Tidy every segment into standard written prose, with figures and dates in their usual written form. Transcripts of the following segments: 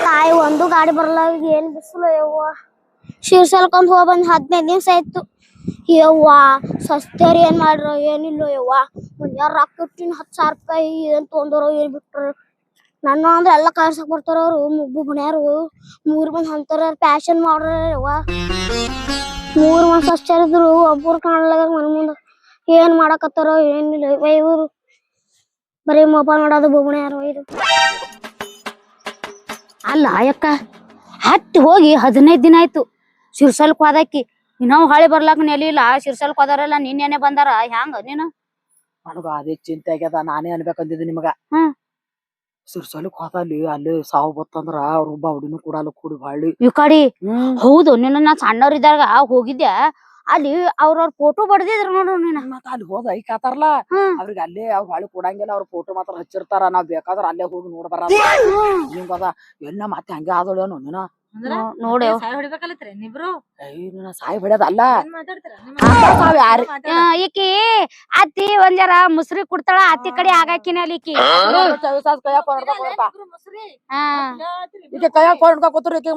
ತಾಯಿ ಒಂದು ಗಾಡಿ ಬರಲ್ಲ ಏನ್ ಬಿಸಿಲು ಯವ್ವ ಶಿರ್ಸಲ್ಕೊಂಡ್ ಹೋಗ್ ಬಂದ್ 15 ದಿವ್ಸ ಆಯ್ತು ಯವ್ವ ಸಸ್ತೇರಿ ಏನ್ ಮಾಡ್ರ ಏನಿಲ್ಲ ಯವ್ವ ಮುಂಜಾರ ರೊಕ್ಕ ಇಟ್ಟಿನ 10,000 ರೂಪಾಯಿ ಏನ್ ತೊಂದರೋ ಏನ್ ಬಿಟ್ರು ನನ್ನ ಅಂದ್ರೆ ಎಲ್ಲ ಕಳ್ಸಕ್ ಬರ್ತಾರ ಅವ್ರು ಮುಗ್ಗು ಬುಣ್ಯಾರು 3 ಮಂದಿ ಅಂತಾರ ಪ್ಯಾಶನ್ ಮಾಡ್ರ ಯವ್ವ 3 ಮಂದಿ ಸಸ್ತೇರಿದ್ರು ಒಬ್ಬರು ಕಾಣಲಾಗ ಮನೆ ಮುಂದ ಏನ್ ಮಾಡಕತ್ತಾರೋ ಏನಿಲ್ಲ ಇವ್ರು ಬರೀ ಮೊಬೈಲ್ ನೋಡೋದು ಬುಬ್ಣ್ಯಾರು ಇದು ಅಲ್ಲ ಅಯ್ಯಕ್ಕ ಹತ್ತಿ ಹೋಗಿ 15 ದಿನ ಆಯ್ತು ಶಿರ್ಸಲ್ಕ್ ಹೋದಾಕಿ ನಾವು ಹಳೆ ಬರ್ಲಾಕ ನೆಲಿ ಇಲ್ಲ ಶಿರ್ಸಲ್ಕ್ ಹೋದಾರೆಲ್ಲ ನಿನ್ನೆನೆ ಬಂದಾರ ಹ್ಯಾಂಗ ನೀನು ನನಗ ಅದೇ ಚಿಂತೆ ಆಗ್ಯದ ನಾನೇ ಅನ್ಬೇಕಂದಿದ್ದೆ ನಿಮಗ ಶಿರ್ಸಲ್ಕ್ ಹೋದಲ್ಲಿ ಅಲ್ಲಿ ಸಾವು ಬತ್ತಂದ್ರ ಅವ್ರ ಒಬ್ಬ ಹುಡಿನೂ ಕೂಡಲ್ಲ ಕೂಡಿ ಬಾಳಿ ಈ ಕಡಿ ಹೌದು ನಿನ್ನ ನಾ ಸಣ್ಣವ್ರ ಇದ್ದಾಗ ಹೋಗಿದ್ದೆ ಅಲ್ಲಿ ಅವ್ರ ಫೋಟೋ ಬಡ್ದಿದ್ರು ನೋಡು ನೀನ ಮತ್ತ ಅಲ್ಲಿ ಹೋದ ಐಕ್ ಆತಾರಲ್ಲ ಅವ್ರಿಗೆ ಅಲ್ಲೇ ಅವ್ರ ಬಾಳಿ ಕೊಡಂಗಿಲ್ಲ ಅವ್ರ ಫೋಟೋ ಮಾತ್ರ ಹಚ್ಚಿರ್ತಾರ ನಾವ್ ಬೇಕಾದ್ರ ಅಲ್ಲೇ ಹೋಗಿ ನೋಡ್ಬಾರ ಹಿಂಗದ ಎಲ್ಲ ಮತ್ತೆ ಹಂಗೆ ಆದೋಳೇನು ನೀನ ನೋಡಿ ಸಾಯಿ ಹೊಡ್ಯದ ಅಲ್ಲ ಈಕಿ ಅತ್ತಿ ಒಂದ್ ಜರ ಮುಸ್ರಿ ಕುಡ್ತಾಳ ಅತ್ತಿ ಕಡೆ ಆಗಾಕಿನ ಅಲ್ಲಿ ಈಕಿ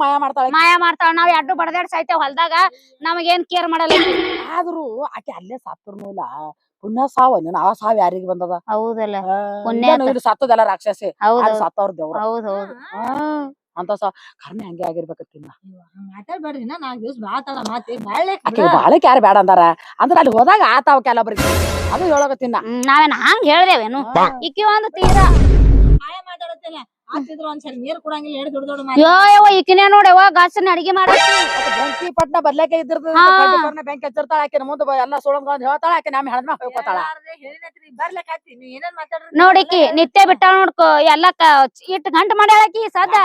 ಮಾಯ ಮಾಡ್ತಾಳ ಮಾಯ ಮಾಡ್ತಾಳ ನಾವ್ ಎರಡು ಬಡದಾಡ್ ಸಾಯ್ತೇವ್ ಹೊಲ್ದಾಗ ನಮಗೇನ್ ಕೇರ್ ಮಾಡಲ್ಲ ಆದ್ರೂ ಆಕೆ ಅಲ್ಲೇ ಸತ್ತರ್ನೂಲ್ಲ ಪುಣ್ಯ ಸಾವ ನೀನ್ ಆ ಸಾವ್ ಯಾರಿಗ ಬಂದದ ಹೌದಲ್ಲ ಪುಣ್ಯ ಸತ್ತದಲ್ಲ ರಾಕ್ಷಸಿ ಸತ್ತವ್ರ ದೇವ್ರ ಹೌದು ಅಂತ ಕರ್ಮೆ ಹಂಗೆ ಆಗಿರ್ಬೇಕತ್ತಿನ ಮಾತಾಡ್ಬೇಡ್ರಿ ನಾ 4 ದಿವ್ಸ ಬಾಳಕ್ ಯಾರು ಬೇಡ ಅಂದಾರ ಅಂದ್ರ ಅಲ್ಲಿ ಹೋದಾಗ ಆತಾವ ಕೆಲವರಿಗೆ ಅದು ಹೇಳಕತ್ತಿನ ನಾವೇನ್ ಹಂಗ ಹೇಳ್ದೇವೇನು ಈಕಿ ಒಂದು ತೀರಾ ಮಾತಾಡತ್ತಿಲ್ಲ ಆತಿದ್ರು ಒಂದ್ಸರಿ ನೀರ್ ಕೊಡಂಗಿಲ್ಲ ಹೇಳಿ ದೊಡ್ಡ ದೊಡ್ಡ ಯವ್ವ ಈಕಿನೇ ನೋಡವ್ವ ಗಾಸನ ಅಡಿಗೆ ಮಾಡಾಕಿ ಬೆಂಕಿ ಪಟ್ನ ಬರ್ಲೇಕ ಇದ್ದಿರ್ತದ ಬೆಂಕಿ ಹಚ್ಚಿರ್ತಾಳ ಆಕೆ ಮುಂದೆ ಎಲ್ಲ ಸುಳಂಗ ಹೇಳ್ತಾಳ ಆಕೆ ನಮ್ಮ ಹೆಣ್ಣ ಹೇಳ್ಕೊತಾಳ ಬರ್ಲಿಕ್ಕೆ ಏನೇನ್ ಮಾತಾಡ್ರಿ ನೋಡಿಕಿ ನಿತ್ಯ ಬಿಟ್ಟಾಳ ನೋಡ್ಕೊ ಎಲ್ಲಾ ಇಟ್ ಗಂಟ ಮಾಡ್ಯಾಳಕಿ ಸದ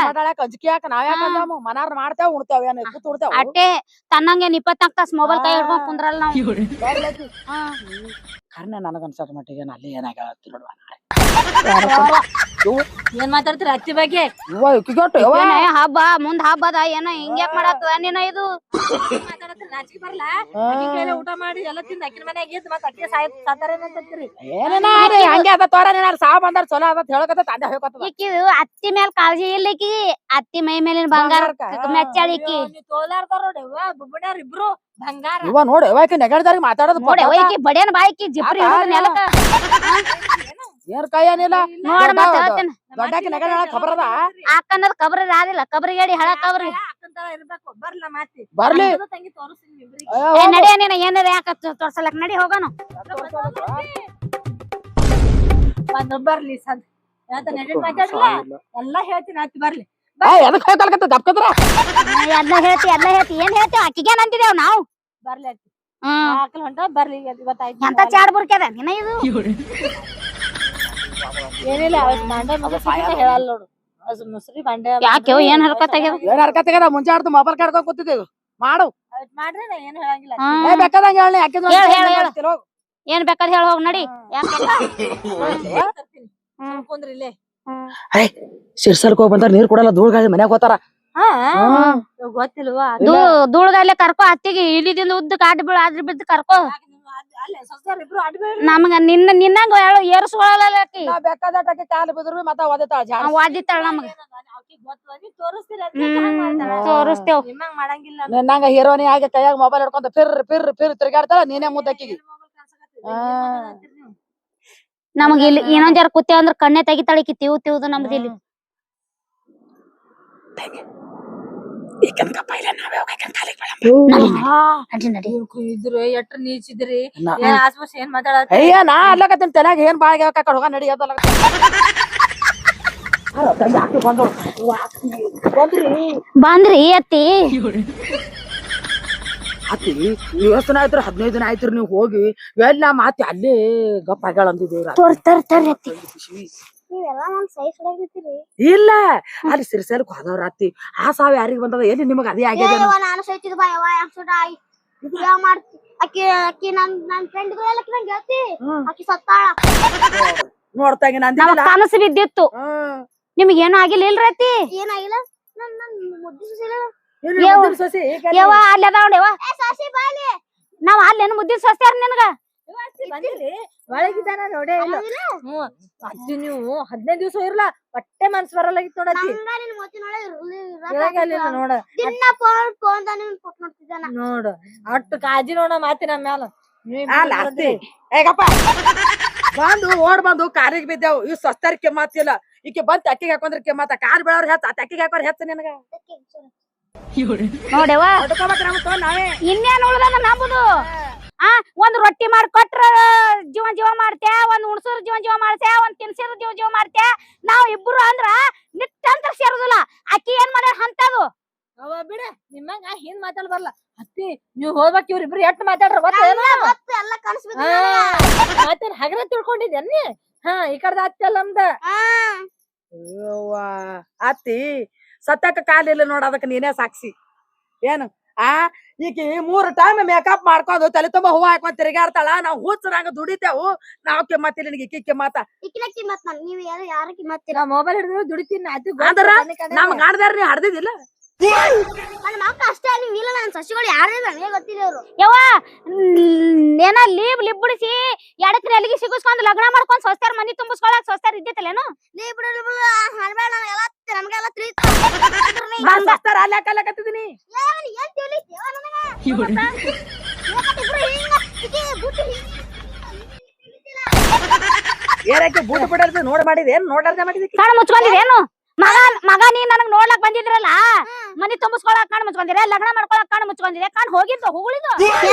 ಅಂಜಿಕೆ ಯಾಕ ನಾವ್ ಯಾಕ ಮನಾರ್ ಮಾಡ್ತೇವ್ ಉಣ್ತೇವ್ ಏನ್ ಕೂತ್ ಉಣ್ತೇವ್ ಅಟ್ಟೆ ತನ್ನಂಗೆ 24 ತಾಸ್ ಮೊಬೈಲ್ ಕೈ ಹಿಡ್ಕೊಂಡ್ ಕುಂದ್ರಲ್ಲ ನಾವು ಕರ್ನೆ ನನಗ ಅನ್ಸದ ಮಟ್ಟಿಗೆ ಅಲ್ಲಿ ಏನಾಗತ್ತಿ ನೋಡುವ ಏನ್ ಮಾತಾಡ್ತೀರ ಅತ್ತಿ ಬಗ್ಗೆ ಹಬ್ಬ ಮುಂದ್ ಹಬ್ಬದ ಏನ ಹಿಂಗ್ಯಾಕ್ ಮಾಡತ್ತದ ನೀನ ಇದು ನಾಚಿಕೆ ಬರಲ್ಲ ಊಟ ಮಾಡಿ ಎಲ್ಲ ತಿಂದ ಅಕ್ಕಿನ ಮನ್ಯಾಗ ಇದ್ ಮತ್ತ ಅಕ್ಕಿ ಸಾತಾರೇನಂತೀರಿ ಹಂಗೆ ಅದ ತೋರ ಸಾವ್ ಬಂದಾರ ಚಲೋ ಅದ ಹೇಳಕತ್ತ ತಂದೆ ಹೇಳ್ಕೊತ ಈಕಿದು ಅತ್ತಿ ಮೇಲ್ ಕಾಳಜಿ ಇಲ್ಲಿಕಿ ಅತ್ತಿ ಮೈ ಮೇಲಿನ ಬಂಗಾರ ಮೆಚ್ಚಾಳಿಕಿ ತೋಲಾರ್ದಾರ ನೋಡಿ ಬುಬ್ಬಣ್ಯಾರ ಇಬ್ರು ಬಂಗಾರ ಇವ ನೋಡಿ ಯಾಕೆ ನೆಗಡ್ದಾರಿ ಮಾತಾಡೋದು ನೋಡಿ ಈಕಿ ಬಡಿಯನ್ ಬಾಯ್ಕಿ ಜಿಪ್ರಿ ನೆಲಕ ಏನ್ ಕೈಯನಿಲ್ಲ ನೋಡ ಮತ್ತೆ ಹೇಳ್ತೇನೆ ದೊಡ್ಡಾಕಿ ನೆಗಡ ಖಬರದ ಅಕ್ಕನದ್ ಕಬ್ರಿ ರಾದಿಲ್ಲ ಕಬ್ರಿಗೇಡಿ ಹಳ ಕಬ್ರಿ ಇರ್ಬೇಕು ಬರ್ಲ ಮಾತಿ ಬರ್ಲಿ ತಂಗಿ ತೋರಿಸ್ತೀನಿ ನಡಿಯ ನೀನ ಏನಾರ ಯಾಕ ತೋರ್ಸಲಕ್ ನಡಿ ಹೋಗೋಣ ಬರ್ಲಿ ಸದ್ ಮಾತಾಡ್ರಲ್ಲ ಎಲ್ಲಾ ಹೇಳ್ತೀನಿ ಅತ್ತಿ ಬರ್ಲಿ ಎದಕ್ ಹೇಳ್ತಾರ ದಪ್ಕದ್ರ ಎಲ್ಲ ಹೇಳ್ತಿ ಏನ್ ಹೇಳ್ತಿ ಅಕ್ಕಿಗೇನ್ ಅಂತಿದೇವ್ ನಾವು ಬರ್ಲಿ ಅತ್ತಿ ಆಕಲ್ ಹೊಂಟ ಬರ್ಲಿ ಇವತ್ತಾಯ್ತು ಎಂತ ಚಾಡ್ ಬುರ್ಕ್ಯದ ನಿನ ಇದು ಏನಿಲ್ಲ ಮಂಡೆ ಹೇಳಲ್ಲ ನೋಡು ಮುಸ್ರಿ ಬಂಡೆ ಯಾಕೆ ಏನ್ ಹರ್ಕತ್ತಾಗ್ಯದ ಏನ್ ಹರ್ಕತ್ತಾಗ್ಯದ ಮುಂಜಾಡ್ದು ಮೊಬೈಲ್ ಕಡ್ಕೊಂಡ್ ಕೂತಿದ್ದೇವು ಮಾಡು ಮಾಡ್ರಿ ನಾ ಏನು ಹೇಳಂಗಿಲ್ಲ ಬೇಕಾದಂಗ ಹೇಳಿ ಯಾಕೆ ಏನ್ ಬೇಕಾದ್ ಹೇಳ ಹೋಗ್ ನಡಿ ಕುಂದ್ರಿ ಇಲ್ಲೇ ಶಿರ್ಸಲ್ಕ್ ಹೋಗ್ ಬಂದಾರ ನೀರ್ ಕೊಡಲ್ಲ ಧೂಳ್ ಗಾಳಿ ಮನ್ಯಾಗ ಹೋತಾರ ಗೊತ್ತಿಲ್ವಾ ಧೂಳ್ಗಾಲೆ ಕರ್ಕೋ ಅತ್ತಿಗೆ ಇಲ್ಲಿದಿಂದ ಉದ್ದ ಕಾಡ್ ಬೀಳ ಅದ್ರ ಬಿದ್ದು ಕರ್ಕೋ ನಮಗ ನಿನ್ನಂಗ ಏರ್ಸ್ಕೊಳಲ್ಲ ಬೇಕಾದಕ್ಕೆ ಕಾಲು ಬಿದ್ರು ಮತ್ತ ಒದಿತಾಳ ವಾದಿತಾಳ ನಮಗ ತೋರಿಸ್ತೇವ್ ನಿನ್ನಂಗ ಹೀರೋನಿ ಆಗಿ ಕೈಯಾಗ ಮೊಬೈಲ್ ಹಿಡ್ಕೊಂತ ಫಿರ್ ತಿರ್ಗಾಡ್ತಾಳ ನೀನೇ ಮುದ್ದಕ್ಕಿಗೆ ನಮಗ ಇಲ್ಲಿ ಇನ್ನೊಂದ್ ಜರ ಕೂತೇವ್ ಅಂದ್ರ ಕಣ್ಣೆ ತೆಗಿತಾಳಿಕಿ ತಿವ್ದು ನಮ್ದು ಇಲ್ಲಿ ಇದ್ರು ಎಟ್ರ ನೀಚಿದ್ರಿ ಆಸ್ಪಾಸ್ ಏನ್ ಮಾತಾಡ ಅಯ್ಯ ನಾ ಅಲ್ಲಕತ್ತಿನ ತಲೆಯಾಗ ಏನ್ ಬಾಳಿಗೆ ಕಡೆ ಹೋಗ ನಡಿ ಬಂದ್ರಿ ಅತ್ತಿ ಅತ್ತಿ ಎಷ್ಟು ದಿನ ಆಯ್ತು 15 ದಿನ ಆಯ್ತು ನೀವ್ ಹೋಗಿ ಎಲ್ಲ ಮಾತಿ ಅಲ್ಲೇ ಗಪ್ಪ ಆಗ್ಯಾಳ ಅಂದಿದ್ದೇವ್ರ ಇಲ್ಲ ಅಲ್ಲಿ ಸಿರ್ಸಲ್ಕ್ ಹೋದವ್ರ ಅತ್ತಿ ಆ ಸಾವ್ ಯಾರಿಗ ಬಂದದ ಎಲ್ಲಿ ನಿಮಗ ಅದೇ ಆಗ್ಯದ ನಾನು ಸೈತಿದ್ ಬಾ ಅಕ್ಕಿ ನನ್ ಫ್ರೆಂಡ್ಗಳೆಲ್ಲ ಗೆಳತಿ ಅಕ್ಕಿ ಸತ್ತಾಳ ನೋಡ್ತಾಗ ನಮಗ್ ಕನಸು ಬಿದ್ದಿತ್ತು ನಿಮಗ್ ಏನೂ ಆಗಿಲ್ಲ ಇಲ್ರಿ ಅತ್ತಿ ಏನಾಗಿಲ್ಲ ನನ್ ಮುದ್ದಿ ಯವ್ವ ಅಲ್ಲಿ ಅದಾವ ನೋಡ್ಯವ ನಾವ್ ಅಲ್ಲೇನು ಮುದ್ದಿ ಸಸ್ಯಾರ ನಿನಗ ಬಂದಿರಿ ಒಳಗಿದ್ದಾನ ನೋಡೇ ಇಲ್ಲ. ಹ್ಮ್ ಅಜ್ಜಿ ನೀವು 15 ದಿವಸ ಇರ್ಲ ಹೊಟ್ಟೆ ಮನ್ಸ್ ಬರಲಾಗಿತ್ತು ನೋಡಜ್ಜಿ. ನೋಡ ನೋಡು ಅಷ್ಟು ಕಾಜಿ ನೋಡ ಮಾತಿನ ಮ್ಯಾಲ ಹೇಗಪ್ಪ ಬಂದು ಓಡ್ ಬಂದು ಕಾರಿಗೆ ಬಿದ್ದೇವು ಇವ್ ಸ್ವಸ್ಥರ್ ಕೆಮ್ಮಾತಿಲ್ಲ ಈಕೆ ಬಂದ್ ಅಕ್ಕಿಗೆ ಹಾಕೊಂಡ್ರ ಕೆಮ್ಮಾತ ಕಾರ್ ಬೆಳವ್ರ ಹೆಚ್ಚ ಅಕ್ಕಿಗೆ ಹಾಕೋರ್ ಹೆಚ್ಚ ನಿನಗ ನೋಡ್ಯವ ನಾವೇ ಇನ್ನೇನ್ ಉಳ್ದ ನಂಬುದು. ಒಂದ್ ರೊಟ್ಟಿ ಮಾಡ್ಕೊಟ್ರ ಜೀವ ಮಾಡ್ತೆ, ಒಂದ್ ಉಣ್ಸೂರ್ ಜೀವ ಮಾಡ್ತೆ, ಒಂದ್ ತಿನ್ಸಿರ್ ಜೀವ ಮಾಡ್ತೆ. ನಾವ್ ಇಬ್ರು ಅಂದ್ರ ನಿಟ್ಟಂತ ಸೇರುದಿಲ್ಲ. ಅಕ್ಕಿ ಏನ್ ಮಾಡ್ಯಾರ ಅಂತದು ಅವ ಬಿಡ ನಿಮ್ಮಂಗ ಹಿಂದ್ ಮಾತಾಡ್ ಬರಲ್ಲ. ಅತ್ತಿ ನೀವ್ ಹೋಗ್ಬೇಕ್ ಇವ್ರಿಬ್ರು ಎಷ್ಟ್ ಮಾತಾಡ್ರ ಮಾತಾಡ್ ಹಗರ ತಿಳ್ಕೊಂಡಿದ್ಯನ್ನಿ. ಈ ಕಡೆ ಅತ್ತಿ ಅಲ್ಲ ನಮ್ದ. ಅತ್ತಿ ಸತ್ಯಕ್ಕ ಕಾಲಿಲ್ಲ ನೋಡ ಅದಕ್ಕ ನೀನೇ ಸಾಕ್ಷಿ. ಏನು ಈಕಿ 3 ಟೈಮ್ ಮೇಕಪ್ ಮಾಡ್ಕೊಂಡು ತಲೆ ತುಂಬಾ ಹೂವ ಹಾಕೊಂಡ್ ತಿರುಗಾಡ್ತಾಳ. ನಾವ್ ಹುಚ್ಚರಂಗ ದುಡಿತೇವು. ನಾವ್ ಕೆಮ್ಮತ್ತಿಲ್ಲ ನಿನಗೆ ಇಕ್ಕಿ ಕೆಮ್ಮತ್ತ ನಾ ಮೊಬೈಲ್ ಹಿಡಿದ್ರು ದುಡಿತೀನಿ. ಅಂದ್ರ ನಮ್ ಗಾಡ್ದಾರ ನೀ ಹಡ್ದಿದ್ದಿಲ್ಲ. ಅಷ್ಟೇ ನೀವ್ ಇಲ್ಲ ನನ್ ಸಸಿಗಳು ಯಾರಿಲ್ಲ ನನಗೆ ಗೊತ್ತಿದೇವ್ರು. ಯವ್ವ ಏನ ಲೀಬ್ ಬಿಡಿಸಿ ಎಡಕ್ ನೆಲಗಿ ಸಿಗಿಸ್ಕೊಂಡ್ ಲಗ್ನ ಮಾಡ್ಕೊಂಡ್ ಸ್ವಸ್ಥರ ಮನಿ ತುಂಬಿಸ್ಕೊಳಕ್ ಸ್ವಸ್ಥರ ಇದ್ದಿತ್ತಲೇನು? ನಮ್ಗೆಲ್ಲ ಅಲ್ಲೇ ಕಲ್ಲಕತ್ತಿದೀನಿ. ಏರಕ್ಕೆ ಬೂಟ್ ಬಿಡಲ್ದು ನೋಡ್ ಮಾಡಿದೆ ಏನ್ ನೋಡ್ಲಾರ್ದೆ ಮಾಡಿದಿ? ಕಣ್ ಮುಚ್ಕೊಂಡಿದೇನು? ಮಗ ನೀ ನನಗ್ ನೋಡ್ಲಕ್ ಬಂದಿದ್ರಲ್ಲ, ಮನಿ ತುಂಬಿಸ್ಕೊಳಕ್ ಕಣ್ ಮುಚ್ಕೊಂಡಿರ, ಲಗ್ನ ಮಾಡ್ಕೊಳಕ್ ಕಣ್ ಮುಚ್ಕೊಂಡಿರ, ಕಣ್ ಹೋಗಿದ್ದು ಹುಗುಳಿದು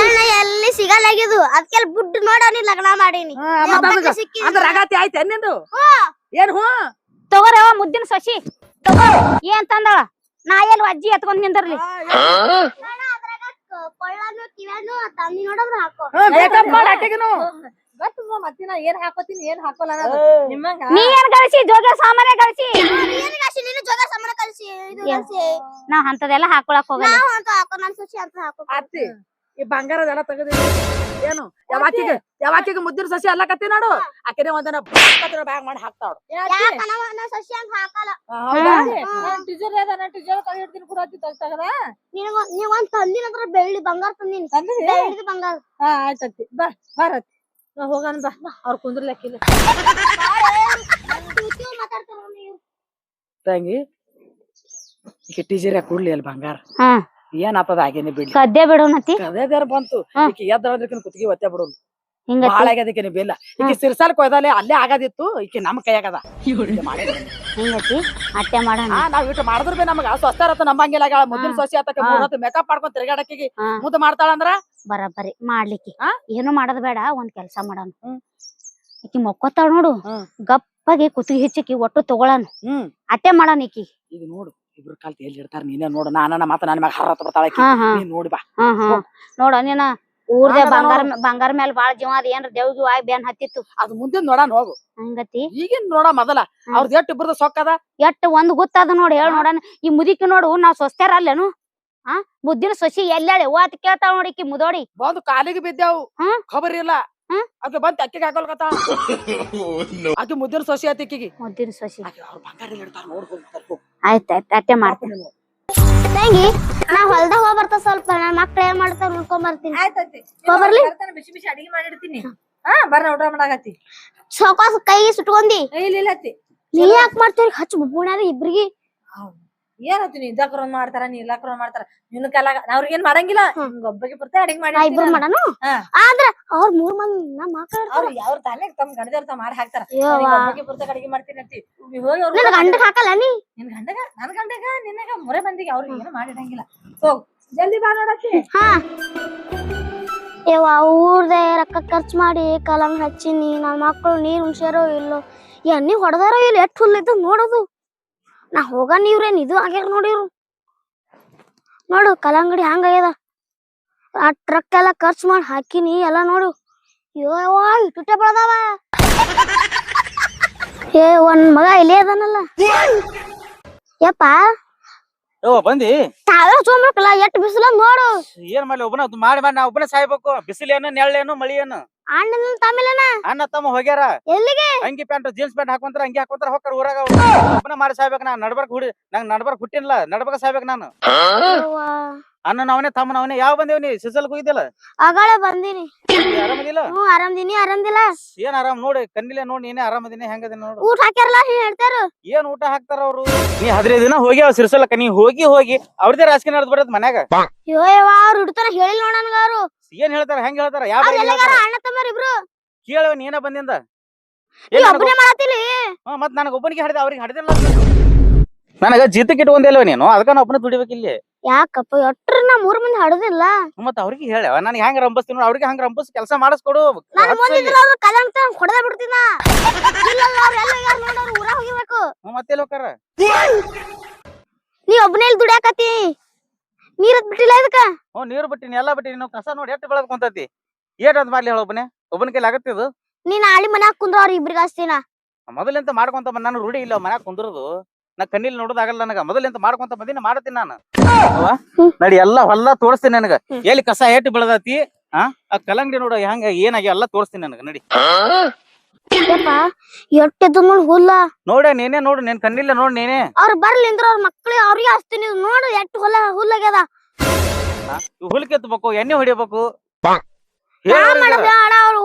ಎಲ್ಲಿ ಸಿಗಲಾಗಿದ್ದು ಅದಕ್ಕೆ ಬುಡ್ ನೋಡ ನೀ ಲಗ್ನ ಮಾಡೀನಿ. ಅಂದ್ರ ರಗಾತಿ ಆಯ್ತು ನಿಂದು ಏನ್ ಹೂ ತಗೋರವ ಮುದ್ದಿನ ಸಸಿ ತಗೋ ಏನ್ ತಂದಳ. ನಾ ಎಲ್ಲಿ ಅಜ್ಜಿ ಎತ್ಕೊಂಡ್ ನಿಂದರ್ಲಿ. ಕೊಳ್ಳನು ಕಿವ್ಯಾನು ತಂದಿ ನೋಡದ್ರ ಹಾಕೋ. ಮೇಕಪ್ ಮಾಡಿ ಹಾಕಿಗಿನು ಗೊತ್ತ ಮತ್ತಿನ ಏನ್ ಹಾಕೋತೀನಿ ಏನ್ ಹಾಕೋಲ್ಲ ನಿಮ್ಮಂಗ. ನೀ ಏನ್ ಗಳಿಸಿ ಜೋಗ ಸಾಮಾನ್ಯ ಗಳಿಸಿ ನೀನು ಜೋಗ ಸಾಮಾನ ಕಳಿಸಿ ನಾವ್ ಅಂತದೆಲ್ಲ ಹಾಕೊಳಕ್ ಹೋಗಲ್ಲ. ಹಾಕೋ ನನ್ ಸಸಿ ಅಂತ ಹಾಕೋ. ಅತ್ತಿ ಈ ಬಂಗಾರದೆಲ್ಲ ತೆಗದಿ ಏನು ಯಾವಾಕಿಗೆ ಮುದ್ದಿನ ಸಸಿ ಅಲ್ಲಕತ್ತಿ ನೋಡು. ಆಕೆನೆ ಒಂದನ ಬ್ಯಾಗ್ ಮಾಡಿ ಹಾಕ್ತಾಳು. ಸಸಿ ಅಂತ ಹಾಕಲ್ಲ. ಟಿಜರ್ ಅದ ಟಿಜರ್ ಹಿಡ್ತೀನಿ ಕೂಡ ತಗದ ನೀವ್ ಒಂದ್ ತಂದಿನ ಹತ್ರ ಬೆಳ್ಳಿ ಬಂಗಾರ ತಂದಿನಿ. ಬೆಳ್ಳಿ ಬಂಗಾರ ಆಯ್ತತ್ತಿ ಬಾ ಬಾರತ್ತಿ ಹೋಗೋಣ ಬಾ. ಅವ್ರ ಕುಂದ್ರಲಕ್ಕಿಲ್ಲ ತಂಗಿ ಈಕೆ ಟೀಚರ್ ಕೊಡ್ಲಿ ಅಲ್ಲಿ ಬಂಗಾರ ಏನ್ ಆತದ ಆಗೇನಿ ಬಿಡ್ಲಿ. ಕದ್ದೆ ಬಿಡೋನತಿ ಅದೇದಾರ ಬಂತು ಈಕೆ ಎದ್ದಕಿನ ಕುತ್ತಿಗೆ ಒತ್ತೆ ಬಿಡೋನು ಹಿಂಗ ಬಾಳ ಆಗ್ಯದಕ್ಕೆ ಬೆಲ್ಲ. ಈಕೆ ಸಿರ್ಸಾಲ್ ಕೊಯ್ದಾಲೆ ಅಲ್ಲೇ ಆಗದಿತ್ತು. ಈಕೆ ನಮ್ ಕೈಯಾಗದ ಹಿಂಗತಿ ಅಟ್ಟೆ ಮಾಡೋಣ. ನಾವ್ ಇಟ್ಟು ಮಾಡಿದ್ರ ಬಿ ನಮಗ ಸ್ವಸ್ಥರತ್ತ ನಂಬಂಗಿಲ್ಲ. ಮುದ್ದಿನ ಸೊಸಿ ಆತಕ 3 ಹೊತ್ತು ಮೇಕಪ್ ಮಾಡ್ಕೊಂಡ್ ತಿರ್ಗಾಡಕ್ಕಿಗೆ ಮುದ್ದ ಮಾಡ್ತಾಳಂದ್ರ ಬರಬರಿ ಮಾಡ್ಲಿಕ್ಕೆ ಏನು ಮಾಡೋದ್ ಬೇಡ. ಒಂದ್ ಕೆಲ್ಸ ಮಾಡೋಣ. ಈಕಿ ಮೊಕ್ಕೋತಾಳ ನೋಡು, ಗಪ್ಪಾಗಿ ಕುತ್ತಿಗೆ ಹೆಚ್ಚಿಕಿ ಒಟ್ಟು ತಗೊಳನು ಅಟ್ಟೆ ಮಾಡೋಣ. ಈಕಿ ಈಗ ನೋಡು ಇಬ್ರು ಕಾಲ್ತ ಎಲ್ಲಿ ಇಡ್ತಾರ ನೀನೇ ನೋಡು. ನಾನ ಮಾತ ನನ್ ಮ್ಯಾಗ ಹರ್ರತ್ ಬರ್ತಾಳ. ನೀನ್ ನೋಡಿ ಬಾ ನೋಡ ನೀನ ಊರ್ದೆ ಬಂಗಾರ ಮೇಲೆ ಬಾಳ ಜೀವ ಅದ. ಏನ್ರ ದೇವ್ಗಿ ಆಗಿ ಬೇನ್ ಹತ್ತಿತ್ತು ಅದು ಮುಂದೆ ನೋಡಾನ ಹೋಗು. ಹಂಗತಿ ಈಗಿನ್ ನೋಡ ಮೊದಲ ಅವ್ರದ್ ಎಷ್ಟ್ ಇಬ್ರದ ಸೊಕ್ಕದ ಎಷ್ಟ್ ಒಂದ್ ಗೊತ್ತದ ನೋಡಿ ಹೇಳ ನೋಡಣ. ಈ ಮುದಿಕಿ ನೋಡು ನಾವ್ ಸ್ವಸ್ಥರ ಅಲ್ಲೇನು? ಮುದ್ದಿನ ಸೊಸಿ ಎಲ್ಲಾಳೆ ಓತ್ ಕೇಳ್ತಾಳ ನೋಡಿ. ಈಕಿ ಮುದೋಡಿ ಬಂದು ಕಾಲಿಗೆ ಬಿದ್ದೆವು ಖಬರ್ ಇಲ್ಲ. ಆಕೆ ಬಂತ ಅಕ್ಕಿಗೆ ಹಾಕೊಲ್ಕತ್ತ ಆಕೆ ಮುದ್ದಿನ ಸೊಸಿ ಆತಿಕ್ಕಿಗೆ ಮುದ್ದಿನ ಸೊಸಿ ಅವ್ರ ಬಂಗಾರ ಇಡ್ತಾರ ನೋಡ್ಕೊಂಡು. ಆಯ್ತಾಯ್ತು ಅಟ್ಟೆ ಮಾಡ್ತೀನಿ. ತಂಗಿ ನಾ ಹೊಲ್ದಾಗ ಹೋಗ್ ಬರ್ತಾ ಸ್ವಲ್ಪ ನನ್ ಮಕ್ಳು ಏನ್ ಮಾಡ್ತಾರ ನೋಡ್ಕೊಂಡ್ ಬರ್ತೀನಿ. ಆಯ್ತತ್ತಿ ಬರ್ಲಿ ಬಿಸಿ ಬಿಸಿ ಅಡಿಗೆ ಮಾಡಿಡ್ತೀನಿ. ಬರ್ರ ಊಟ ಮಾಡಾಕತ್ತಿ. ಸಾವ್ಕಾಸ್ ಕೈಗೆ ಸುಟ್ಕೊಂಡಿ. ಇಲ್ಲ ಅತ್ತಿ ನೀ ಯಾಕೆ ಮಾಡ್ತೀರಿ ಹಚ್ಚ ಬುಬ್ಬುಣ್ಯಾರ ಇಬ್ರಿಗೆ? ಏನತ್ತಿ ನೀ ಇದ್ದಾಕ್ರ ಮಾಡ್ತಾರ ನೀ ಇಲ್ಲಾಕ್ರ ಮಾಡ್ತಾರ. ನಿನ್ನ ಕಾಲ ಅವ್ರಿಗೇನ್ ಮಾಡಂಗಿಲ್ಲ. ಒಬ್ಬಗೆ ಬರ್ತಾ ಅಡಿಗೆ ಮಾಡಿ ಇಬ್ರು ಮಾಡನು. ಆದ್ರ ಅವ್ರ 3 ಮಂದಿ ನಾ ಮಾತಾಡ್ತಾರ. ಅವ್ರು ಯಾವ್ರ ತಾನೇ ತಮ್ಮ ಗಂಡದೇವ್ರ ಮಾಡಿ ಹಾಕ್ತಾರ. ಒಬ್ಬಗೆ ಬರ್ತಾ ಅಡಿಗೆ ಮಾಡ್ತೀನಿ ಅಂತಿ. ನೀವ್ ಹೋಗಿ ಅವ್ರ ಗಂಡಕ್ ಹಾಕಲ್ಲ ನೀ? ನಿನ್ ಗಂಡಗ ನನ್ ಗಂಡಗ ನಿನ್ನಗ ಮುರೆ ಮಂದಿಗೆ ಅವ್ರಿಗೆ ಏನು ಮಾಡಿಡಂಗಿಲ್ಲ. ಹೋಗ್ ಜಲ್ದಿ ಬಾ ನೋಡತ್ತಿ. ಊರ್ದೆ ರೊಕ್ಕ ಖರ್ಚು ಮಾಡಿ ಕಲಂಗ್ ಹಚ್ಚಿನಿ. ನನ್ ಮಕ್ಳು ನೀರ್ ಉಣ್ಸ್ಯಾರೋ ಇಲ್ಲೋ, ಎಣ್ಣಿ ಹೊಡೆದಾರೋ ಇಲ್ಲ, ಎಷ್ಟ್ ಹುಲ್ ಇದ್ದ ನೋಡೋದು. ನಾ ಹೋಗ ನೀವ್ರೇನ್ ಇದು ಆಗ್ಯಾರ ನೋಡಿರು. ನೋಡು ಕಲ್ಲಂಗಡಿ ಹಂಗಾಗ್ಯದ. ಆ ಟ್ರಕ್ ಎಲ್ಲ ಖರ್ಚು ಮಾಡಿ ಹಾಕಿನಿ ಎಲ್ಲ ನೋಡು. ಯವ್ವ ಇಟ್ಟುಟ್ಟೆ ಬೆಳದಾವ. ಒಂದ್ ಮಗ ಇಲ್ಲೇ ಅದನಲ್ಲ. ಯಪ್ಪ ಬಂದಿ ತಾವೇ ಸೋಮ್ರಕಲ್ಲ ಎಷ್ಟ್ ಬಿಸಿಲ ನೋಡು. ಏನ್ ಮಾಡ್ಲಿ ಒಬ್ಬನ ಮಾಡಿ ನಾ ಒಬ್ಬನ ಸಾಯ್ಬೇಕು. ಬಿಸಿಲೇನು ನೆಳ್ಳೇನು ಮಳಿ ಏನು ಅಣ್ಣ ತಮ್ಮಿಲ್ಲನ ಅಣ್ಣ ತಮ್ಮ ಹೋಗ್ಯಾರ. ಎಲ್ಲಿಗೆ? ಅಂಗಿ ಪ್ಯಾಂಟ್ ಜೀನ್ಸ್ ಪ್ಯಾಂಟ್ ಹಾಕೊಂತಾರ ಅಂಗಿ ಹಾಕೊಂತಾರ ಹೋಗ್ತಾರ ಊರಾಗ. ಒಬ್ಬನ ಮಾಡಿ ಸಾಯ್ಬೇಕು. ನಾ ನಡ್ಬರ್ಕ್ ಹುಟ್ಟಿನ್ಲ ನಡ್ಬರ್ಕ್ ಸಾಯ್ಬೇಕು ನಾನು. ಅಣ್ಣನ ಅವನೇ ತಮ್ಮನ ಅವನೇ ಯಾವ ಬಂದೇವ್ ನೀ ಸಿಸಲ್ಕ್ ಹೋಗಿದ್ದಿಲ್ಲ ಆಗಳೇ ಬಂದಿನಿ. ಆರಾಮದಿಲ್ಲ ಆರಾಮದಿನಿ ಆರಾಮದಿಲ್ಲ. ಏನ್ ಆರಾಮ್ ನೋಡಿ ಕಣ್ಣಿಲೆ ನೋಡಿ ನೀನೇ ಆರಾಮದಿನಿ ಹೆಂಗದಿ ನೋಡು ಊಟ ಹಾಕ್ಯಾರಲ್ಲ ಹೇಳ್ತಾರ. ಏನ್ ಊಟ ಹಾಕ್ತಾರ ಅವ್ರು ನೀ 15 ದಿನ ಹೋಗಿ ಅವ್ರು ಸಿರ್ಸಲಕ್ಕ ನೀ ಹೋಗಿ ಅವ್ರದೇ ರಾಜಕೀಯ ನಡೆದ್ ಬರೋದ್ ಮನ್ಯಾಗ ಯವ್ವ ಅವ್ರ ಹಿಡ್ತಾರ ಹೇಳಿಲ್ಲ ನೋಡ ನನಗ ಅವ್ರು. ಏನ್ ಹೇಳ್ತಾರ ಹೆಂಗ್ ಹೇಳ್ತಾರ ಯಾವ ಅಣ್ಣ ತಮ್ಮರ್ ಇಬ್ರು. ಕೇಳವ ನೀನ ಬಂದಿಂದ ನೀ ಒಬ್ಬನೇ ಮಾಡತಿಲಿ. ಮತ್ ನನಗ ಒಬ್ಬನಿಗೆ ಹಡಿದ ಅವ್ರಿಗೆ ಹಡಿದಿಲ್ಲ ನನಗ ಜೀತಕ್ಕೆ ಇಟ್ಕೊಂದಿಲ್ವ ನೀನು ಅದಕ್ಕ ನಾ ಒಬ್ಬನ ದುಡಿಬೇಕಿಲ್ಲಿ ಯಾಕಪ್ಪ ಎಟ್ರ ನಾ 3 ಮಂದಿ ಹಡದಿಲ್ಲ. ಮತ್ ಅವ್ರಿಗೆ ಹೇಳವ ನನ್ ಹೆಂಗ್ ರಂಬಸ್ತೀನಿ ಅವ್ರಿಗೆ ಹಂಗ ರಂಬಸ್ ಕೆಲಸ ಮಾಡಿಸ್ಕೊಡು ನಾನು ಮುಂದಿನ ಅವ್ರ ಕದಂತ ಹೊಡೆದ ಬಿಡ್ತೀನ. ಇಲ್ಲ ಅವ್ರ ಎಲ್ಲ ಯಾರು ನೋಡೋರು ಊರ ಹೋಗಿಬೇಕು. ಮತ್ತೆ ಹೋಕಾರ ನೀ ಒಬ್ಬನೇ ಇಲ್ಲಿ ದುಡಿಯಾಕತ್ತಿ ನೀರದ್ ಬಿಟ್ಟಿಲ್ಲ ಇದಕ್ಕ. ನೀರು ಬಿಟ್ಟಿನಿ ಎಲ್ಲಾ ಬಿಟ್ಟಿನಿ ನಾವು ಕಸ ನೋಡಿ ಎಷ್ಟು ಬೆಳದ್ ಕುಂತತಿ ಏಟ್ ಅದ್ ಮಾಡ್ಲಿ ಹೇಳ ಒಬ್ಬನ ಕೈಲಿ ಆಗತ್ತಿದು ನೀ ನಾಳಿ ಮನ್ಯಾಗ ಕುಂದ್ರ ಅವ್ರ ಇಬ್ರಿಗೆ ಹಚ್ತೀನ. ಮೊದಲಿಂತ ಮಾಡ್ಕೊಂತ ಬಂದ ನಾನು ರೂಢಿ ಇಲ್ಲ ಮನ್ಯಾಗ ಕುಂದ್ರದು ನಾ ಕಣ್ಣಿಲ್ ನೋಡೋದಾಗಲ್ಲ ನನಗ ಮೊದಲಿಂತ ಮಾಡ್ಕೊಂತ ಬಂದಿನ ಮಾಡ್ತೀನಿ ನಾನು ನಡಿ ಎಲ್ಲಾ ಹೊಲ್ಲ ತೋರಿಸ್ತೀನಿ ನನಗ ಎಲ್ಲಿ ಕಸ ಏಟ್ ಬೆಳದತಿ ಆ ಕಲಂಗಡಿ ನೋಡ ಹೆಂಗ ಏನಾಗಿ ಎಲ್ಲಾ ತೋರಿಸ್ತೀನಿ ನನಗ ನಡಿ ಎಟ್ಟಿದ್ದು ನೋಡ್ ಹುಲ್ಲ ನೋಡ ನೀನೇ ನೋಡು ನಿನ್ ಕಣ್ಣಿಲ್ಲ ನೋಡ್ ನೀನೇ ಅವ್ರ ಬರ್ಲಿಂದ್ರ ಅವ್ರ ಮಕ್ಳಿಗೆ ಅವ್ರಿಗೆ ಹಚ್ತೀನಿ ನೋಡು ಎಟ್ಟು ಹುಲ್ಲಾಗ್ಯದ. ಹುಲ್ ಕೆತ್ತಬೇಕು ಎಣ್ಣೆ ಹೊಡಿಬೇಕು ಅವ್ರು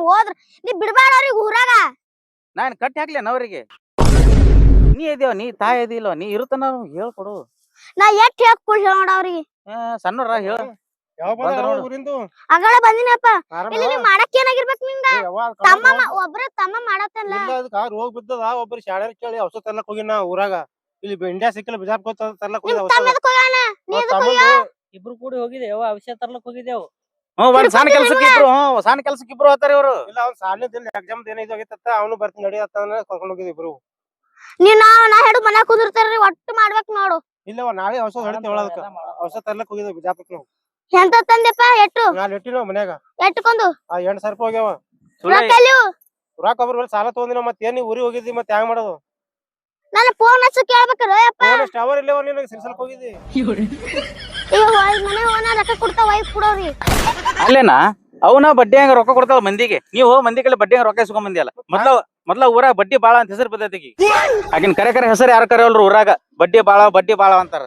ಹೋದ್ರ ನೀ ಬಿಡ್ಬೇಡ ಅವ್ರಿಗೆ ಊರಾಗ. ನಾನ್ ಕಟ್ಟಿ ಹಾಕ್ಲೇನ ಅವ್ರಿಗೆ ನೀ ಇದೀವ ನೀ ತಾಯಿ ಇದಿಲ್ಲ ನೀ ಇರುತ್ತನ ಹೇಳ್ಕೊಡು. ನಾ ಎಷ್ಟ್ ಹೇಳ್ಕೊಳ್ ನೋಡ ಅವ್ರಿಗೆ ಸಣ್ಣರ ಹೇಳ ಅಗಳ ಬಂದಿನಪ್ಪ. ಇಲ್ಲಿ ನೀವ್ ಮಾಡಕ್ ಏನಾಗಿರ್ಬೇಕು ನಿಂಗ ತಮ್ಮ ಒಬ್ರ ತಮ್ಮ ಮಾಡತ್ತಲ್ಲ ರೋಗ ಬಿದ್ದದ ಒಬ್ರು ಶಾಳ್ಯಾರ ಕೇಳಿ ಔಷಧ ತರ್ಲಕ್ ಹೋಗಿನ ಊರಾಗ ಇಲ್ಲಿ ಇಂಡಿಯಾ ಸಿಕ್ಕಿಲ್ಲ ಬಿಜಾಪುರ ತರ್ಲಕ್ ಇಬ್ರು ಕೂಡಿ ಹೋಗಿದ್ದೇವ ಔಷಧ ತರ್ಲಕ್ ಹೋಗಿದ್ದೇವು. ಒಂದ್ ಸಣ್ಣ ಕೆಲ್ಸಕ್ಕೆ ಇಬ್ರು ಸಣ್ಣ ಕೆಲ್ಸಕ್ಕೆ ಇಬ್ರು ಹೋಗ್ತಾರ ಇವ್ರು. ಇಲ್ಲ ಅವ್ನ್ ಸಾಲಿನ ಎಕ್ಸಾಮ್ ಏನ ಇದಾಗಿತ್ತ ಅವನು ಬರ್ತೀನಿ ನಡಿ ಅಂತ ಕರ್ಕೊಂಡ್ ಹೋಗಿದ್ ಇಬ್ರು. ನೀವ್ ನಾ ಹೇಳು ಮನ್ಯಾಗ ಕುಂದಿರ್ತಾರ್ರಿ ಒಟ್ಟು ಮಾಡ್ಬೇಕ್ ನೋಡು. ಇಲ್ಲವ ನಾಳೆ ಔಷಧ ಹೊಡಿತೇವ ಅದಕ್ಕ ಔಷಧ ತರ್ಲಕ್ ಹೋಗಿದ್ವಿ ಬಿಜಾಪುರ ನಾವು. ಎಂತ ತಂದೆಪ್ಪ ಎಟ್ಟು ನಾನ್ ಇಟ್ಟಿನ ಮನ್ಯಾಗ ಎಟ್ಟುಕೊಂದು 8,000 ರೂಪಾಯಿ ಹೋಗ್ಯಾವ. ರೊಕ್ಕ ಒಬ್ರು ಬಲ್ಲಿ ಸಾಲ ತಗೊಂದಿನ ಮತ್ತೆ ಏನ್ ಊರಿಗೆ ಹೋಗಿದ್ದಿ ಮತ್ತೆ ಹ್ಯಾಂಗ ಮಾಡೋದು? ನಾನು ಫೋನ್ ಹಚ್ಚಿ ಕೇಳ್ಬೇಕ್ರಿ ಯಪ್ಪ. ಫೋನ್ ಟವರ್ ಇಲ್ಲವ ನಿನಗೆ ಸಿರ್ಸಲ್ಕ್ ಹೋಗಿದ್ದಿ. ಮನೆ ಹೋನ ರೊಕ್ಕ ಕೊಡ್ತಾವ ವೈಫ್ ಕೊಡೋರಿ. ಅಲ್ಲೇನಾ ಅವನ ಬಡ್ಡಿ ಹಂಗ ರೊಕ್ಕ ಕೊಡ್ತಾವ ಮಂದಿಗೆ ನೀವು ಮಂದಿ ಕಡೆ ಬಡ್ಡಿ ಹಂಗ ರೊಕ್ಕ ಇಸ್ಕೊಂಡ್ ಬಂದಿಯಲ್ಲ. ಮೊದ್ಲ ಊರಾಗ ಬಡ್ಡಿ ಬಾಳ ಅಂತ ಹೆಸರು ಬಿದ್ದೈತಿ ಆಕಿನ ಕರೆ ಹೆಸರು ಯಾರು ಕರೆಯಲ್ರು ಊರಾಗ ಬಡ್ಡಿ ಬಾಳ ಅಂತಾರ.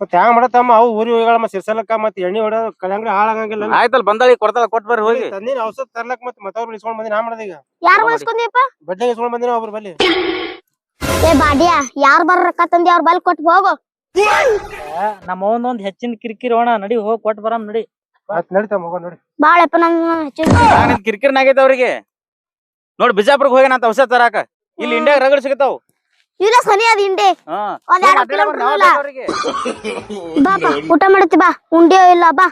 ಮತ್ತೆ ಹ್ಯಾಂಗ ಮಾಡತ್ತಮ್ಮ ಅವು ಊರಿಗೆ ಹೋಗಳ ಮತ್ತೆ ಸಿರ್ಸಲಕ್ಕ ಮತ್ತೆ ಎಣ್ಣೆ ಹೊಡೆದ ಕಲಂಗಡಿ ಹಾಳಾಗಂಗಿಲ್ಲ. ಆಯ್ತಲ್ ಬಂದಾಳಿ ಕೊಡ್ತಾಳ ಕೊಟ್ ಬರ್ರಿ ಹೋಗಿ. ತಂದಿನ ಔಷಧ ತರ್ಲಕ್ ಮತ್ತೆ ಅವ್ರು ಇಸ್ಕೊಂಡ್ ಬಂದಿ ನಾ ಮಾಡೋದ ಈಗ ಯಾರು ಬಳಸ್ಕೊಂದಿಯಪ್ಪ? ಬಡ್ಡಿಗೆ ಇಸ್ಕೊಂಡ್ ಬಂದಿನ ಒಬ್ರು ಬಲ್ಲಿ. ಏ ಬಾಡಿಯ ಯಾರ್ ಬರ ರೊಕ್ಕ ತಂದಿ ಅವ್ರ ಬಲ್ ಕೊಟ್ಟು ಹೋಗು. ನಮ್ಮ ಒಂದ್ ಹೆಚ್ಚಿನ ಕಿರಿಕಿರಿ ಹೋಣ ನಡಿ ಹೋಗಿ ಕೊಟ್ಟು ಬರಮ್ ನಡಿ. ನಡಿತಾ ಮಗ ನೋಡಿ ಬಾಳಪ್ಪ ನಮ್ ಕಿರಿಕಿರಿನಾಗೈತೆ ಅವ್ರಿಗೆ ನೋಡ್ ಬಿಜಾಪುರ್ಗೆ ಹೋಗ್ಯಾನ ಅಂತ ಔಷಧ ತರಾಕ ಇಲ್ಲಿ ಇಂಡಿಯಾಗ ರಗಡ್ ಸಿಗತಾವ್. ಇಲ್ಲ ಸನಿ ಅದ ಇಂಡೆ ಒಂದ್ 2 ಕಿಲೋಮೀಟರ್ ಬಾಬಾ ಊಟ ಮಾಡತ್ತಿ ಬಾ ಉಂಡೆ ಇಲ್ಲ ಬಾ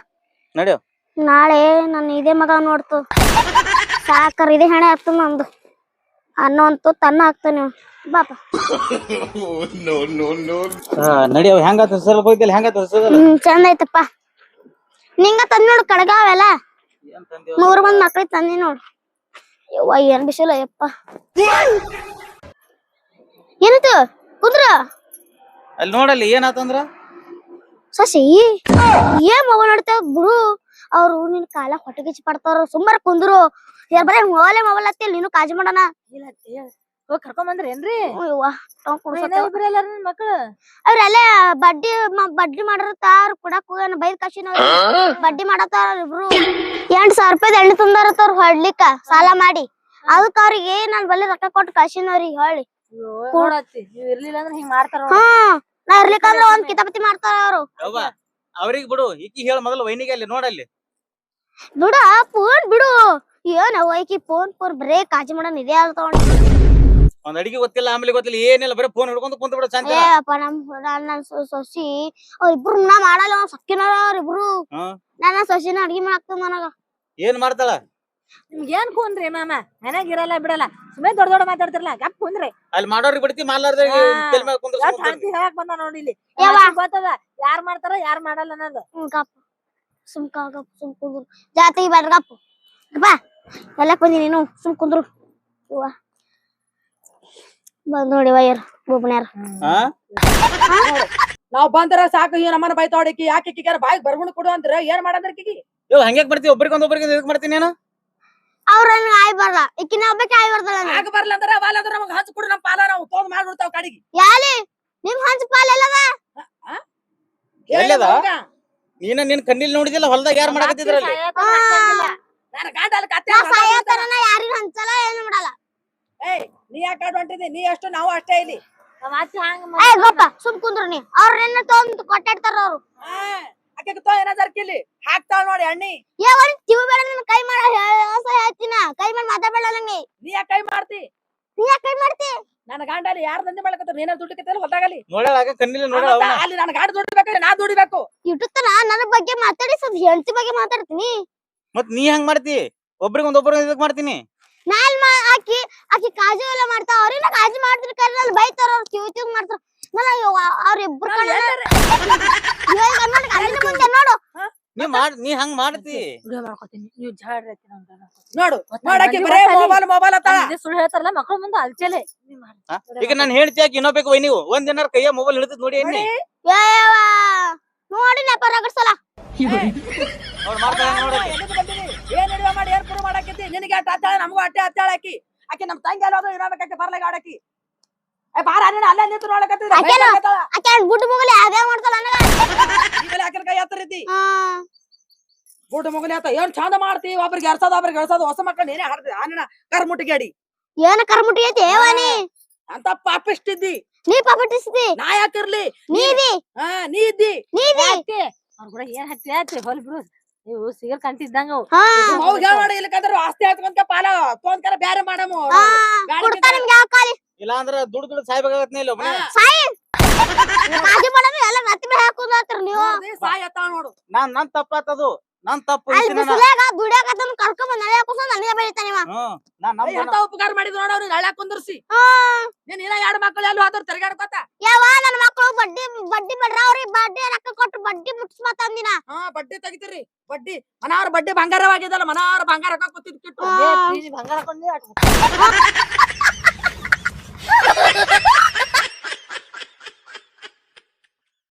ನಡಿಯೋ. ನಾಳೆ ನನ್ನ ಇದೇ ಮಗ ನೋಡ್ತು ಸಾಕರ್ ಇದೇ ಹೆಣೆ ಆಗ್ತದ ನಂದು ಅನ್ನ ಅಂತೂ ತನ್ನ ಹಾಕ್ತಾನೆ ಬಾಪ. ನಡಿಯೋ ಹೆಂಗ ಹೋಯ್ತಿಲ್ಲ ಹೆಂಗ ಚಂದ ಐತಪ್ಪ. ನಿಂಗ ತಂದ್ ನೋಡು ಕಡಗಾವೆಲ್ಲ 100 ಮಂದಿ ಮಕ್ಳಿಗೆ ತಂದಿ ನೋಡು. ಯವ್ವ ಏನ್ ಬಿಸಿಲ ಯಪ್ಪ. ಏನಿತ್ತು ಕುಂದ್ರ ಅಲ್ಲಿ ನೋಡಲ್ಲಿ ಏನಾತಂದ್ರ ಶಶಿ ಏನ್ ಮೊಬೈಲ್ ನೋಡ್ತೇವ ಬಿಡು. ಅವ್ರು ನಿನ್ ಕಾಲ ಹೊಟ್ಟೆಗಿಚ್ಚಿ ಪಡ್ತಾರ ಸುಮ್ಮನೆ ಕುಂದ್ರು ಬರೀ ಮೊಬೈಲ್ ಹತ್ತಿಲ್ಲ ನೀನು ಕಾಜಿ ಮಾಡೋಣ. ಹೋಗಿ ಕರ್ಕೊಂಡ್ ಬಂದ್ರೇನ್ರಿ ಮಕ್ಳು? ಅವ್ರಲ್ಲೇ ಬಡ್ಡಿ ಮಾಡಿರ್ತಾರ ಕುಡಕ್ ಹೋಗ್ಯಾನ ಬೈದ್ ಕಾಶಿನ ಬಡ್ಡಿ ಮಾಡತ್ತಾರ ಇಬ್ರು. 8,000 ರೂಪಾಯಿ ಎಣ್ಣೆ ತಂದಾರತ್ತ ಅವ್ರು ಹೊಡ್ಲಿಕ್ಕ ಸಾಲ ಮಾಡಿ. ಅದಕ್ಕ ಅವ್ರಿಗೆ ನಾನ್ ಬಲ್ಲಿ ರೊಕ್ಕ ಕೊಟ್ಟು ಕಾಶಿನವ್ರಿಗೆ ಹೇಳಿ ನೀವ್ ಇರ್ಲಿಲ್ಲ ಅಂದ್ರೆ ಹಿಂಗ್ ಮಾಡ್ತಾರ. ನಾ ಇರ್ಲಿಕ್ಕಂದ್ರ ಒಂದ್ ಕಿತಾಪತಿ ಮಾಡ್ತಾರ ಅವ್ರು. ಅವ್ರಿಗೆ ಬಿಡು ಈಕಿ ಹೇಳ ಮೊದಲು ವೈನಿಗೆ ಅಲ್ಲಿ ನೋಡಲ್ಲಿ ಬಿಡು ಫೋನ್ ಬಿಡು. ಏನ್ ಅವೈಕಿ ಫೋನ್ ಬರೇ ಕಾಜಿ ಮಾಡೋಣ ಇದೇ ಆದ ತಗೊಂಡ್ ಒಂದ್ ಅಡಿಗೆ ಗೊತ್ತಿಲ್ಲ ಆಮೇಲೆ ಗೊತ್ತಿಲ್ಲ ಏನಿಲ್ಲ ಬರೀ ಫೋನ್ ಹಿಡ್ಕೊಂಡ್ ಕುಂತ ಬಿಡ ಚಂದ. ಏಪ್ಪ ನನ್ ಸೊಸಿ ಅವ್ರಿಬ್ರು ನಾ ಮಾಡಲ್ಲ ಸಕ್ಕಿನ ಅವ್ರಿಬ್ರು. ನನ್ನ ಸೊಸಿನ ಅಡ್ಗಿ ಮಾಡಾಕ್ತದ ನನಗ. ಏನ್ ಮಾಡ್ತಾಳ? ನಿಮ್ಗೆ ಏನ್ ಕುಂದ್ರಿ ಮಾಮ ಮನ್ಯಾಗ ಇರಲ್ಲ ಬಿಡಲ್ಲ ಸುಮ್ಮನೆ ದೊಡ್ಡ ಮಾತಾಡ್ತಿರಲ್ಲ ಗಪ್ ಕುಂದ್ರಿ. ಅಲ್ಲಿ ಮಾಡೋರಿಗೆ ಬಿಡ್ತಿ ಮಾಲಾರ್ದ ಹೇಳಕ್ ಬಂದ ನೋಡಿ ಇಲ್ಲಿ ಗೊತ್ತದ ಯಾರ್ ಮಾಡ್ತಾರ ಯಾರ್ ಮಾಡಲ್ಲ ಅನ್ನೋದು. ಸುಮ್ ಕುಂದ್ರು ಜಾತಿಗೆ ಬೇಡ ಗಪ್ಪು ಬಾ ಎಲ್ಲಕ್ ಬಂದಿ ನೀನು ಸುಮ್ ಕುಂದ್ರು. ಇವ ಬಂದ್ ನೋಡಿ ವೈರ್ ಬೊಬ್ಬನ್ಯಾರ ನಾವ್ ಬಂದ್ರ ಸಾಕು ಈ ನಮ್ಮನ ಬೈತಾವಡಿಕಿ ಯಾಕೆ ಕಿಕ್ಯಾರ ಬಾಯಿಗೆ ಬರ್ಗುಣ ಕೊಡು ಅಂದ್ರ ಏನ್ ಮಾಡಂದ್ರ ಕಿಗಿ ಹಂಗ್ಯಾಕ್ ಬರ್ತೀವಿ ಒಬ್ರಿಗೊಂದೊಬ್ರಿಗೆ ಇದಕ್ ಮಾಡ್ತೀನಿ ನಾನು. ಅವ್ರನ್ನ ಆಯ್ ಬರ್ಲ ಇಕ್ಕಿನ ಒಬ್ಬಕ್ಕೆ ಆಯ್ ಬರ್ದಲ್ಲ ಆಗ ಬರ್ಲಂದ್ರ ವಾಲಂದ್ರ ನಮಗ್ ಹಂಚ್ ಕೊಡು ನಮ್ ಪಾಲ ನಾವು ತೊಗೊಂಡ್ ಮಾಡ್ಬಿಡ್ತಾವ್ ಕಡಿಗೆ. ಯಾಲಿ ನಿಮ್ ಹಂಚ್ ಪಾಲ್ ಎಲ್ಲದ ಎಲ್ಲದ? ನೀನ ನಿನ್ ಕಣ್ಣಿಲ್ ನೋಡಿದಿಲ್ಲ ಹೊಲ್ದಾಗ ಯಾರು ಮಾಡಕತ್ತಿದ್ರಲ್ಲಿ? ನನ್ನ ಗಂಡ ಅಲ್ಲಿ ಕತ್ತೆ ನಾ ಸಾಯತನ ಯಾರಿಗೂ ಹಂಚಲ್ಲ ಏನು ಮಾಡಲ್ಲ. ಏಯ್ ನೀ ಯಾಕೆ ಹೊಂಟಿದಿ? ನೀ ಎಷ್ಟು ನಾವು ಅಷ್ಟೇ ಇಲ್ಲಿ. ಏ ಗೊಪ್ಪ ಸುಮ್ ಕುಂದ್ರು ನೀ. ಅವ್ರನ್ನ ತೊಂದ್ ಕೊಟ್ಟಾಡ್ತಾರ ಅವ್ರು. ಆಕೆ ಏನೋ ಜರ್ಕಿಲಿ ಹಾಕ್ತಾಳ ನೋಡಿ ಎಣ್ಣಿ. ಏ ಒಂದ್ ಕಿವಿ ಬೇಡ ನಿನ್ ಕೈ ಮಾಡ ಹೇಳ್ತೀನ. ಕೈ ಮಾಡಿ ಮಾತಾಡಬೇಡ ನಂಗೆ. ನೀ ಯಾಕೆ ಕೈ ಮಾಡ್ತಿ? ನೀ ಯಾಕೆ ಕೈ ಮಾಡ್ತಿ? ನನ್ನ ಗಂಡ ಅಲ್ಲಿ ಯಾರು ದಂಧೆ ಮಾಡಕತ್ತಾರ? ನೀನ ದುಡ್ಡಿಕತ್ತಲ್ಲ ಹೊಲ್ದಾಗಲಿ. ನೋಡ್ಯಾಳ ಕಣ್ಣಿಲ್ ನೋಡ ಅಲ್ಲಿ ನನ್ನ ಗಂಡ ದುಡಿಬೇಕು, ನಾ ದುಡಿಬೇಕು. ಇಟ್ಟುತ್ತನ ನನ್ನ ಬಗ್ಗೆ ಮಾತಾಡಿ ಸ್ವಲ್ಪ ಹೆಂಡತಿ ಬಗ್ಗೆ ಮಾತಾಡ್ತೀನಿ. ಮತ್ ನೀ ಹೆಂಗ್ ಮಾಡ್ತಿ? ಒಬ್ರಿಗೊಂದ್ ಇದಕ್ ಮಾಡ್ತೀನಿ. ಆಕಿ ಕಾಜು ಎಲ್ಲ ಮಾಡ್ತಾವ. ಅವ್ರಿನ ಕಾಜು ಮಾಡ್ತಿರ್ ಕರೆ ಅಲ್ಲಿ ಬೈತಾರ ಅವ್ರು ಕಿವಿ ಮಾಡ್ತಾರ. ಅವ್ರಿಬ್ರು ನೀ ಹಂಗ್ ಮಾಡ್ತಿ. ನೀವು ಜಾಡ್ರಿ ನೋಡು ನೋಡಕ್ಕೆ ಬರೇ ಮೊಬೈಲ್ ಅತ್ತ. ಸುಳ್ಳು ಹೇಳ್ತಾರಲ್ಲ ಮಕ್ಳ ಮುಂದೆ ಅಲ್ಚಲೆ. ಈಗ ನಾನ್ ಹೇಳ್ತಿ ಯಾಕೆ ಇನ್ನೊಬೇಕು ವೈ ನೀವು ಒಂದ್ ದಿನ ಕೈಯ ಮೊಬೈಲ್ ಹಿಡಿದ್ ನೋಡಿ ಎಣ್ಣಿ ನೋಡಿ ನಾ ಪರಗಡ್ಸಲ್ಲ. ಅವ್ರು ಮಾಡ್ತಾಳ ನೋಡಿ. ಏನ್ ಹಿಡಿವ ಮಾಡಿ ಏನ್ ಪುರು ಮಾಡಾಕೈತಿ? ನಿನಗೆ ಅಟ್ಟ ಹತ್ತಾಳ, ನಮಗೂ ಅಟ್ಟೆ ಹತ್ತಾಳ. ಆಕಿ ನಮ್ ತಂಗಿ ಅಲ್ಲ ಇರಬೇಕಂತ ಬರ್ಲಾಗ ಆಡಕಿ. ಬಾರ ನೀನು ಅಲ್ಲೇ ನಿಂತು ನೋಡಕತ್ತಿದ್ರೆ ಆಕೆ ಗುಡ್ಡು ಮುಗಲಿ ಅದೇ ಮಾಡ್ತಾಳ ಆಕಿನ ಕೈ ಹತ್ತಿರ ಐತಿ. ಗುಡ್ಡು ಮುಗಲಿ ಆತ ಏನ್ ಚಂದ ಮಾಡ್ತಿ. ಒಬ್ರಿಗೆ ಎರ್ಸೋದು ಒಬ್ರಿಗೆ ಎಳ್ಸೋದು. ಹೊಸ ಮಕ್ಕಳು ನೀನೇ ಹಾಡ್ತಿ. ಆನಿನ ಕರ್ಮುಟ್ಟಿ ಗಾಡಿ ಏನ ಕರ್ಮುಟ್ಟಿ ಐತಿ ಏವಾನಿ ಅಂತ ಪಾಪಿಷ್ಟಿದ್ದಿ. ನೀ ಪಾಪಿಟ್ಟಿಸ್ತಿ. ನಾ ಯಾಕಿರ್ಲಿ? ನೀದಿ ನೀ ಇದ್ದಿ. ಅವ್ರ ಕೂಡ ಏನ್ ಹತ್ತಿ ಹೊಲ್ ಬಿಡು. ನೀವು ಸಿಗಲ್ ಕಂಟಿದ್ದಂಗ ಹೋಗಿ ಮಾಡಿ ಇಲ್ಲಕಂದ್ರೆ ಆಸ್ತಿ ಹತ್ಕೊಂಡ್ಕ ಪಾಲ ತೊಂದ್ಕರ ಬ್ಯಾರೆ ಮಾಡಮು. ಕೊಡ್ತಾ ನಿಮ್ಗೆ ಯಾವ ಕಾಲಿ ಇಲ್ಲ ಅಂದ್ರ ದುಡ್ಡು ಸಾಯ್ಬೇಕಾಗತ್ನೇ ಇಲ್ಲ ಸಾಯಿ ಕಾಜಿ ಮಾಡೋದು ಎಲ್ಲ ರತ್ತಿ ಮೇಲೆ ಹಾಕೋದಾತ್ರ ನೀವು. ಸಾಯ್ ಹತ್ತಾಳ ನೋಡು. ನನ್ ತಪ್ಪಾತದು. ನನ್ ತಪ್ಪು ಅಲ್ಲಿ ಬಿಸಿಲಾಗ ದುಡಿಯಾಕತ್ತನ ಕರ್ಕೊಂಡ್ ಬಂದ್ ನಳೆ ಹಾಕೋಸ ನನಗೆ ಬೈತಾನೆ ಇವ. ಎಂತ ಉಪಕಾರ ಮಾಡಿದ್ರು ನೋಡ ಅವ್ರಿಗೆ ಹಳ್ಯಾಕ್ ಕುಂದ್ರಿಸಿ. ನೀನ್ ಇನ್ನ ಎರಡು ಮಕ್ಕಳು ಎಲ್ಲೂ ಆದ್ರು ತಿರ್ಗಾಡ್ಕೊತ. ಯಾವ ನನ್ನ ಮಕ್ಕಳು ಬಡ್ಡಿ ಬಿಡ್ರ ಅವ್ರಿಗೆ ಬಡ್ಡಿ ರೊಕ್ಕ ಕೊಟ್ಟು ಬಡ್ಡಿ ಮುಟ್ಸ್ಮತ್ತ ಅಂದಿನ. ಬಡ್ಡಿ ತೆಗಿತೀರಿ. ಬಡ್ಡಿ ಮನಾರ್ ಬಡ್ಡಿ ಬಂಗಾರವಾಗಿದ್ದಲ್ಲ. ಮನಾರ್ ಬಂಗಾರ ಕೂತಿದ್ ಕಿಟ್ಟು ಬಂಗಾರ ಹಾಕೊಂಡಿ